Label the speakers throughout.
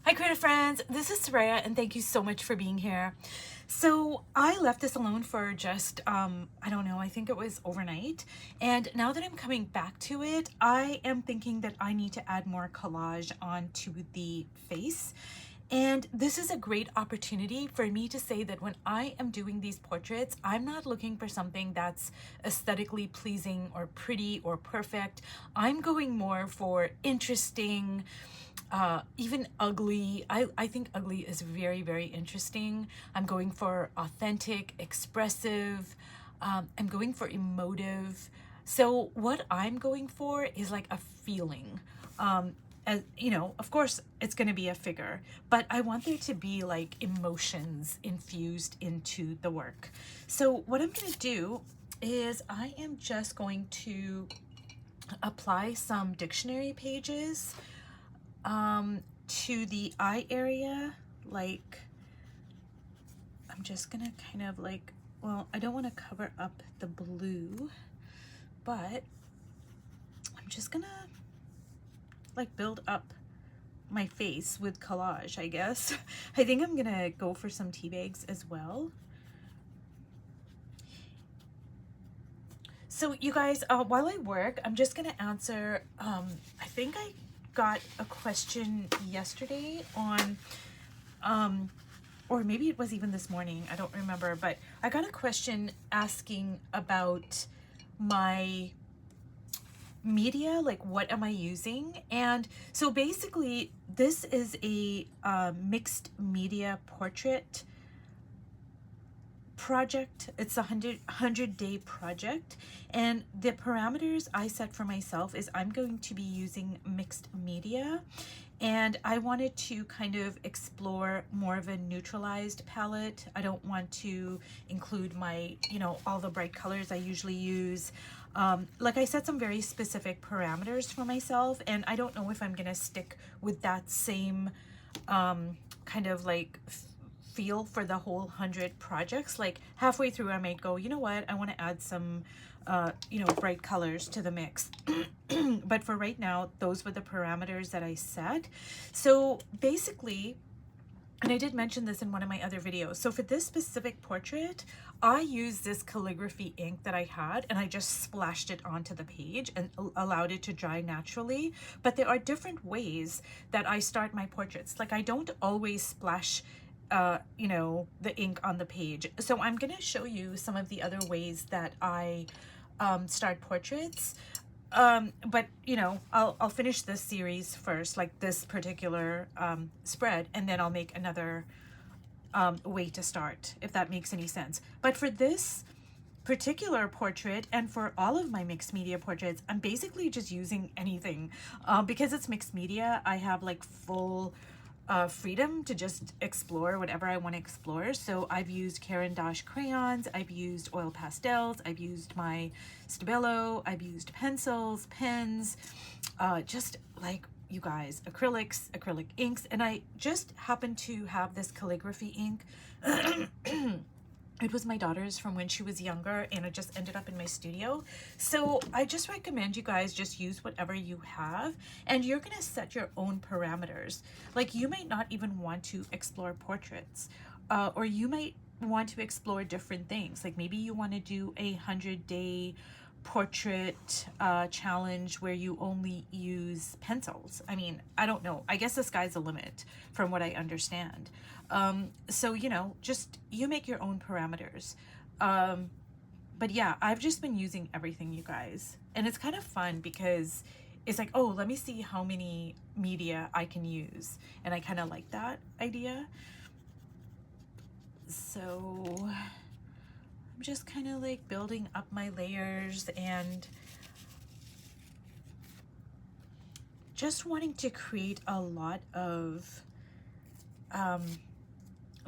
Speaker 1: Hi creative friends, this is Soraya and thank you so much for being here. So I left this alone for just, I don't know, I think it was overnight. And now that I'm coming back to it, I am thinking that I need to add more collage onto the face. And this is a great opportunity for me to say that when I am doing these portraits, I'm not looking for something that's aesthetically pleasing or pretty or perfect. I'm going more for interesting, even ugly. I think ugly is very, very interesting. I'm going for authentic, expressive. I'm going for emotive. So what I'm going for is like a feeling. As you know, of course it's going to be a figure, but I want there to be like emotions infused into the work. So what I'm going to do is I am just going to apply some dictionary pages to the eye area. Like, I'm just gonna kind of like, well, I don't want to cover up the blue, but I'm just gonna like build up my face with collage, I guess. I think I'm gonna go for some tea bags as well. So you guys, while I work, I'm just gonna answer, I think I got a question yesterday on, or maybe it was even this morning, I don't remember, but I got a question asking about my media, like what am I using? And so basically this is a mixed media portrait project. It's a 100-day project, and the parameters I set for myself is I'm going to be using mixed media, and I wanted to kind of explore more of a neutralized palette. I don't want to include my, you know, all the bright colors I usually use. Like I set some very specific parameters for myself, and I don't know if I'm gonna stick with that same kind of like feel for the whole 100 projects. Like halfway through I might go, you know what, I want to add some you know, bright colors to the mix. But for right now, those were the parameters that I set. So basically, and I did mention this in one of my other videos, so for this specific portrait, I used this calligraphy ink that I had and I just splashed it onto the page and allowed it to dry naturally. But there are different ways that I start my portraits. Like I don't always splash you know, the ink on the page. So I'm going to show you some of the other ways that I start portraits. But you know, I'll finish this series first, like this particular spread, and then I'll make another way to start, if that makes any sense. But for this particular portrait and for all of my mixed media portraits, I'm basically just using anything. Because it's mixed media, I have like full freedom to just explore whatever I want to explore. So I've used Caran d'Ache crayons, I've used oil pastels, I've used my Stabilo, I've used pencils, pens, just like, you guys, acrylics, acrylic inks, and I just happen to have this calligraphy ink. It was my daughter's from when she was younger, and it just ended up in my studio. So I just recommend you guys just use whatever you have, and you're gonna set your own parameters. Like you might not even want to explore portraits, or you might want to explore different things. Like maybe you want to do a 100-day portrait challenge where you only use pencils. I mean, I don't know. I guess the sky's the limit from what I understand. So, you know, just you make your own parameters. But yeah, I've just been using everything, you guys. And it's kind of fun because it's like, oh, let me see how many media I can use. And I kind of like that idea. So I'm just kind of like building up my layers and just wanting to create a lot of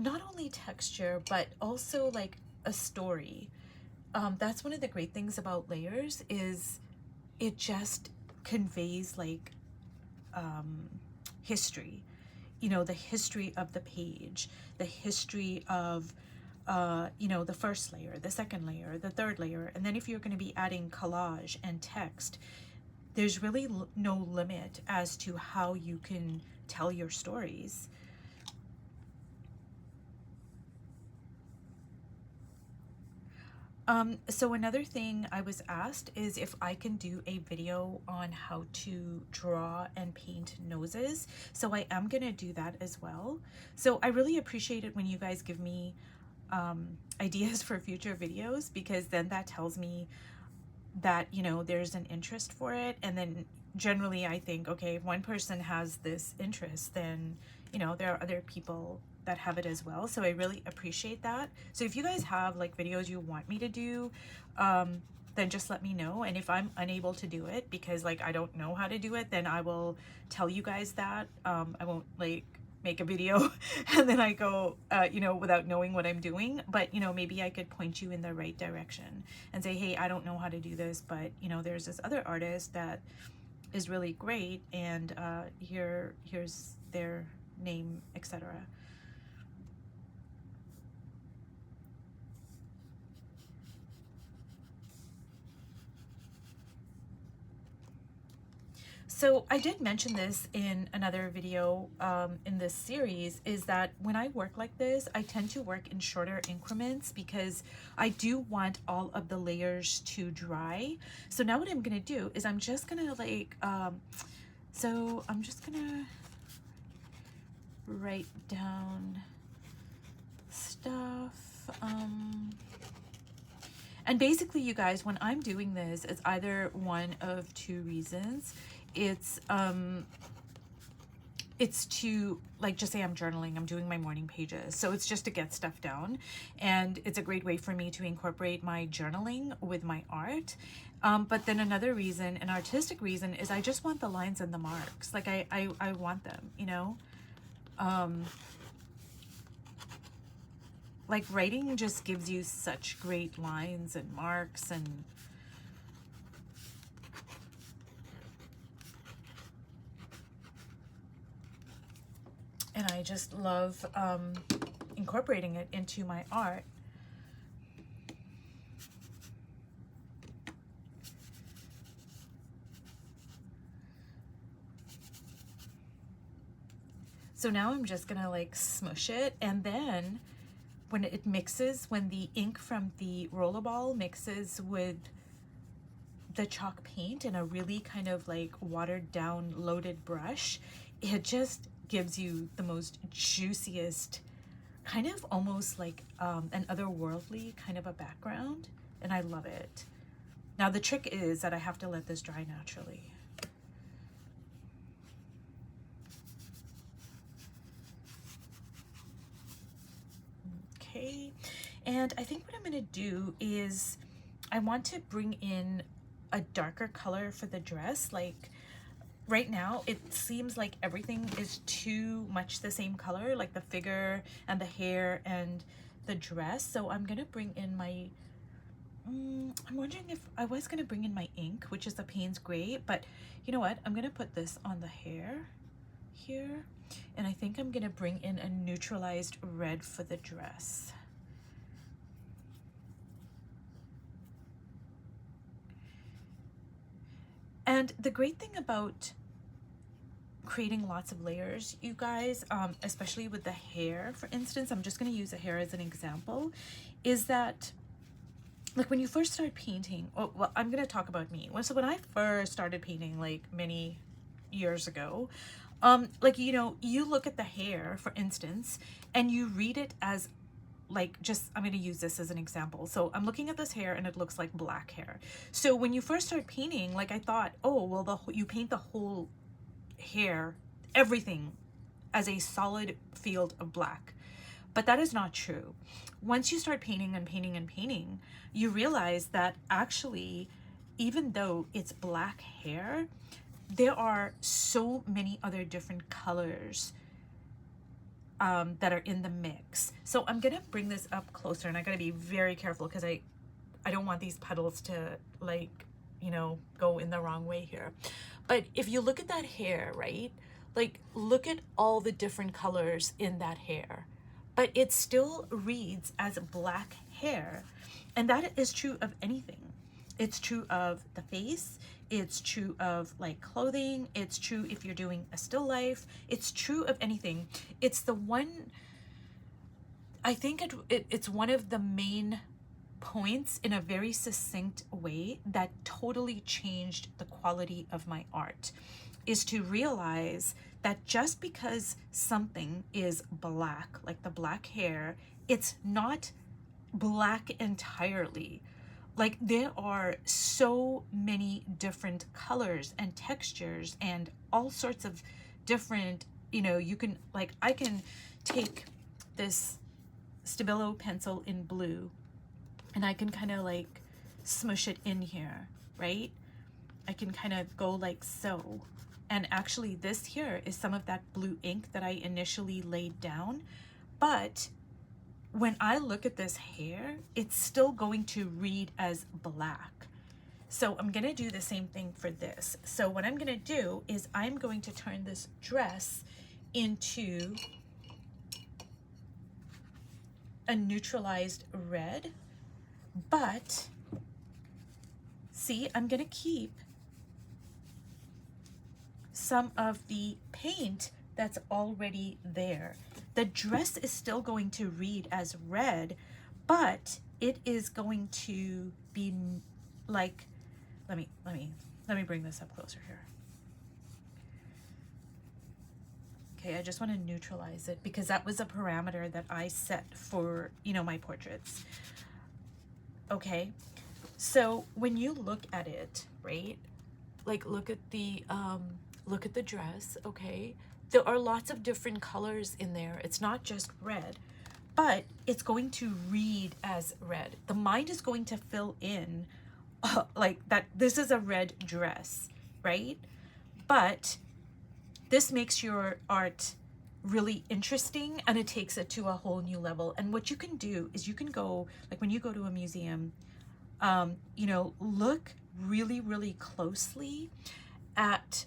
Speaker 1: not only texture, but also like a story. That's one of the great things about layers is it just conveys like history. You know, the history of the page, the history of you know, the first layer, the second layer, the third layer, and then if you're going to be adding collage and text, there's really no limit as to how you can tell your stories. So another thing I was asked is if I can do a video on how to draw and paint noses. So I am gonna do that as well. So I really appreciate it when you guys give me ideas for future videos, because then that tells me that, you know, there's an interest for it. And then generally I think, okay, if one person has this interest, then, you know, there are other people that have it as well. So I really appreciate that. So if you guys have like videos you want me to do, then just let me know. And if I'm unable to do it because like I don't know how to do it, then I will tell you guys that. I won't like make a video and then I go, you know, without knowing what I'm doing. But, you know, maybe I could point you in the right direction and say, hey, I don't know how to do this, but, you know, there's this other artist that is really great, and here's their name, etc. So I did mention this in another video in this series, is that when I work like this, I tend to work in shorter increments because I do want all of the layers to dry. So now what I'm gonna do is I'm just gonna like, so I'm just gonna write down stuff. And basically, you guys, when I'm doing this, it's either one of two reasons. It's to, like, just say I'm journaling, I'm doing my morning pages, so it's just to get stuff down, and it's a great way for me to incorporate my journaling with my art. But then another reason, an artistic reason, is I just want the lines and the marks. Like I want them, you know. Like writing just gives you such great lines and marks, and I just love incorporating it into my art. So now I'm just gonna like smush it, and then when it mixes, when the ink from the rollerball mixes with the chalk paint in a really kind of like watered down loaded brush, it just gives you the most juiciest, kind of almost like an otherworldly kind of a background, and I love it. Now the trick is that I have to let this dry naturally. Okay, and I think what I'm gonna do is I want to bring in a darker color for the dress. Like right now it seems like everything is too much the same color, like the figure and the hair and the dress. So I'm gonna bring in my I'm wondering if I was gonna bring in my ink, which is the Payne's Gray, but you know what, I'm gonna put this on the hair here, and I think I'm gonna bring in a neutralized red for the dress. And the great thing about creating lots of layers, you guys, especially with the hair, for instance, I'm just going to use the hair as an example, is that like when you first start painting, oh, well, I'm going to talk about me. So when I first started painting like many years ago, like, you know, you look at the hair, for instance, and you read it as like, just, I'm going to use this as an example. So I'm looking at this hair and it looks like black hair. So when you first start painting, like I thought, oh, well, you paint the whole hair, everything, as a solid field of black. But that is not true. Once you start painting and painting and painting, you realize that actually, even though it's black hair, there are so many other different colors that are in the mix. So I'm gonna bring this up closer, and I gotta be very careful because I don't want these petals to, like, you know, go in the wrong way here. But if you look at that hair, right, like look at all the different colors in that hair, but it still reads as black hair. And that is true of anything. It's true of the face. It's true of like clothing. It's true if you're doing a still life. It's true of anything. It's the one, I think it's one of the main points in a very succinct way that totally changed the quality of my art, is to realize that just because something is black, like the black hair, it's not black entirely. Like there are so many different colors and textures and all sorts of different, you know, you can like, I can take this Stabilo pencil in blue and I can kind of like smush it in here, right? I can kind of go like so. And actually this here is some of that blue ink that I initially laid down. But when I look at this hair, it's still going to read as black. So I'm gonna do the same thing for this. So what I'm gonna do is I'm going to turn this dress into a neutralized red, but see, I'm gonna keep some of the paint that's already there. The dress is still going to read as red, but it is going to be like, let me bring this up closer here. Okay, I just want to neutralize it because that was a parameter that I set for, you know, my portraits. Okay, so when you look at it, right, like look at the dress, okay, there are lots of different colors in there. It's not just red, but it's going to read as red. The mind is going to fill in like that this is a red dress, right? But this makes your art really interesting and it takes it to a whole new level. And what you can do is you can go, like when you go to a museum, you know, look really, really closely at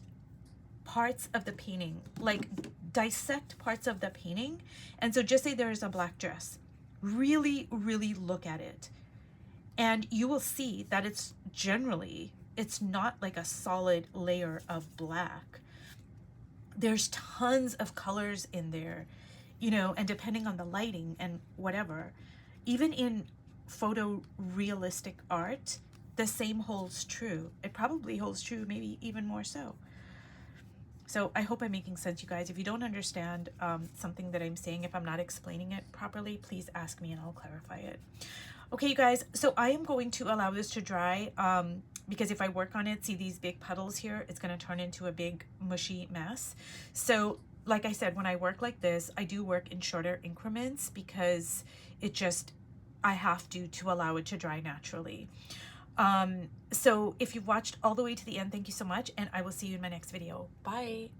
Speaker 1: parts of the painting, like dissect parts of the painting. And so just say there's a black dress, really, really look at it. And you will see that it's generally, it's not like a solid layer of black. There's tons of colors in there, you know, and depending on the lighting and whatever, even in photorealistic art, the same holds true. It probably holds true, maybe even more so. So I hope I'm making sense, you guys. If you don't understand something that I'm saying, if I'm not explaining it properly, please ask me and I'll clarify it. Okay, you guys, so I am going to allow this to dry because if I work on it, see these big puddles here, it's going to turn into a big mushy mess. So like I said, when I work like this, I do work in shorter increments because it just, I have to allow it to dry naturally. So if you've watched all the way to the end, thank you so much, and I will see you in my next video. Bye.